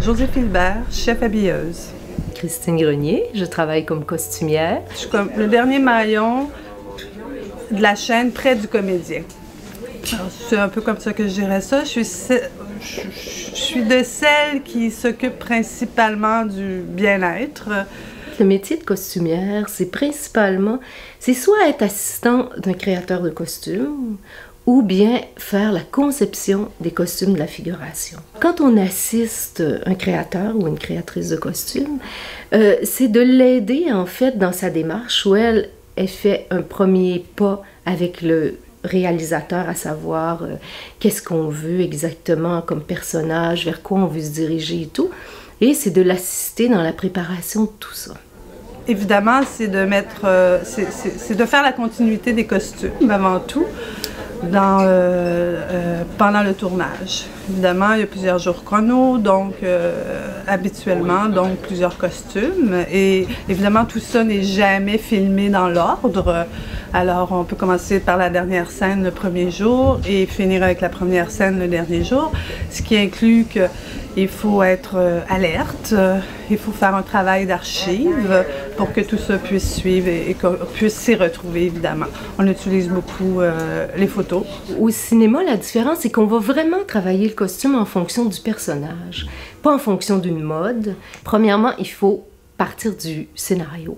José Philbert, chef habilleuse. Christine Grenier, je travaille comme costumière. Je suis comme le dernier maillon de la chaîne près du comédien. C'est un peu comme ça que je dirais ça. Je suis de celles qui s'occupent principalement du bien-être. Le métier de costumière, c'est principalement, c'est soit être assistant d'un créateur de costumes, ou bien faire la conception des costumes de la figuration. Quand on assiste un créateur ou une créatrice de costumes, c'est de l'aider en fait dans sa démarche où elle fait un premier pas avec le réalisateur, à savoir qu'est-ce qu'on veut exactement comme personnage, vers quoi on veut se diriger et tout. Et c'est de l'assister dans la préparation de tout ça. Évidemment, c'est de mettre, c'est de faire la continuité des costumes avant tout. Pendant le tournage. Évidemment, il y a plusieurs jours chrono, donc habituellement, donc plusieurs costumes. Et évidemment, tout ça n'est jamais filmé dans l'ordre. Alors, on peut commencer par la dernière scène le premier jour et finir avec la première scène le dernier jour, ce qui inclut qu'il faut être alerte, il faut faire un travail d'archive pour que tout ça puisse suivre et qu'on puisse s'y retrouver, évidemment. On utilise beaucoup les photos. Au cinéma, la différence, c'est qu'on va vraiment travailler le costume en fonction du personnage, pas en fonction d'une mode. Premièrement, il faut partir du scénario.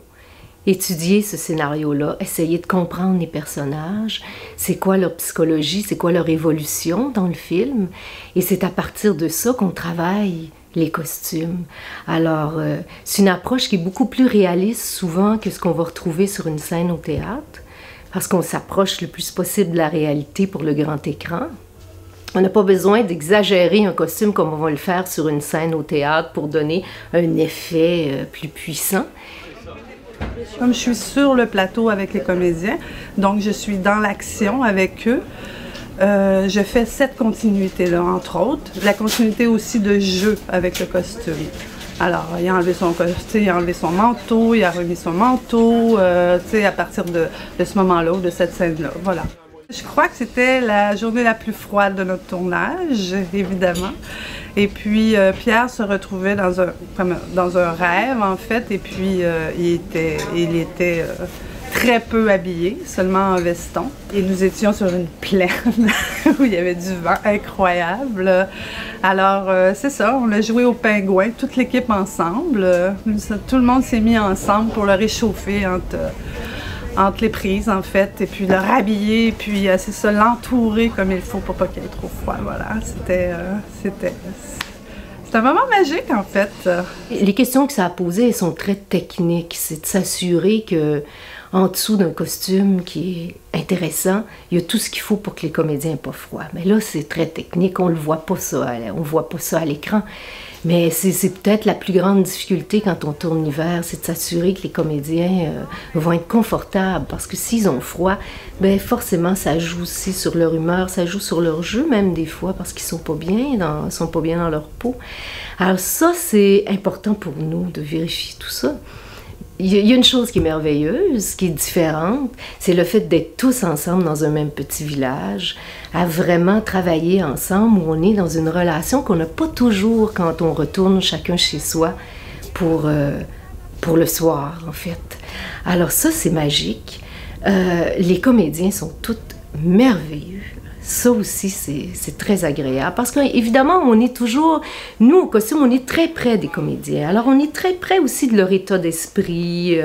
Étudier ce scénario-là, essayer de comprendre les personnages, c'est quoi leur psychologie, c'est quoi leur évolution dans le film. Et c'est à partir de ça qu'on travaille les costumes. Alors, c'est une approche qui est beaucoup plus réaliste souvent que ce qu'on va retrouver sur une scène au théâtre, parce qu'on s'approche le plus possible de la réalité pour le grand écran. On n'a pas besoin d'exagérer un costume comme on va le faire sur une scène au théâtre pour donner un effet plus puissant. Comme je suis sur le plateau avec les comédiens, donc je suis dans l'action avec eux, je fais cette continuité-là, entre autres. La continuité aussi de jeu avec le costume. Alors, il a enlevé son costume, il a enlevé son manteau, il a remis son manteau, tu sais, à partir de ce moment-là ou de cette scène-là, voilà. Je crois que c'était la journée la plus froide de notre tournage, évidemment. Et puis, Pierre se retrouvait dans un rêve, en fait, et puis il était très peu habillé, seulement en veston. Et nous étions sur une plaine où il y avait du vent incroyable. Alors, c'est ça, on a joué au pingouin, toute l'équipe ensemble. Tout le monde s'est mis ensemble pour le réchauffer entre les prises, en fait, et puis le rhabiller, et puis c'est ça, l'entourer comme il faut pour pas qu'il ait trop froid, voilà. C'était un moment magique, en fait. Les questions que ça a posées sont très techniques. C'est de s'assurer que en dessous d'un costume qui est intéressant, il y a tout ce qu'il faut pour que les comédiens n'aient pas froid. Mais là, c'est très technique, on ne voit pas ça à l'écran. Mais c'est peut-être la plus grande difficulté quand on tourne l'hiver, c'est de s'assurer que les comédiens vont être confortables. Parce que s'ils ont froid, ben forcément, ça joue aussi sur leur humeur, ça joue sur leur jeu même des fois, parce qu'ils sont pas bien dans leur peau. Alors ça, c'est important pour nous de vérifier tout ça. Il y a une chose qui est merveilleuse, qui est différente, c'est le fait d'être tous ensemble dans un même petit village, à vraiment travailler ensemble, où on est dans une relation qu'on n'a pas toujours quand on retourne chacun chez soi pour le soir, en fait. Alors ça, c'est magique. Les comédiens sont tous merveilleux. Ça aussi, c'est très agréable parce qu'évidemment, on est toujours, nous, au costume, on est très près des comédiens. Alors, on est très près aussi de leur état d'esprit,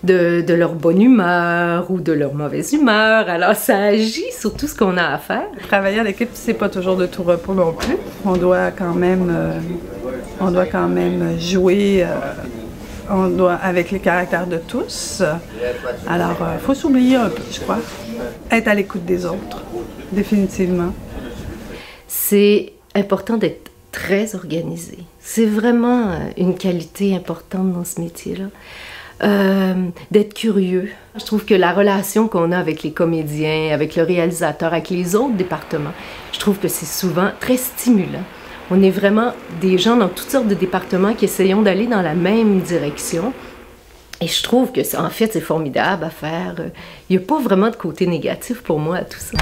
de leur bonne humeur ou de leur mauvaise humeur. Alors, ça agit sur tout ce qu'on a à faire. Travailler à l'équipe, c'est pas toujours de tout repos non plus. On doit quand même jouer avec les caractères de tous. Alors, il faut s'oublier un peu, je crois. Être à l'écoute des autres. Définitivement. C'est important d'être très organisé. C'est vraiment une qualité importante dans ce métier-là. D'être curieux. Je trouve que la relation qu'on a avec les comédiens, avec le réalisateur, avec les autres départements, je trouve que c'est souvent très stimulant. On est vraiment des gens dans toutes sortes de départements qui essayons d'aller dans la même direction. Et je trouve que, en fait, c'est formidable à faire. Il n'y a pas vraiment de côté négatif pour moi à tout ça.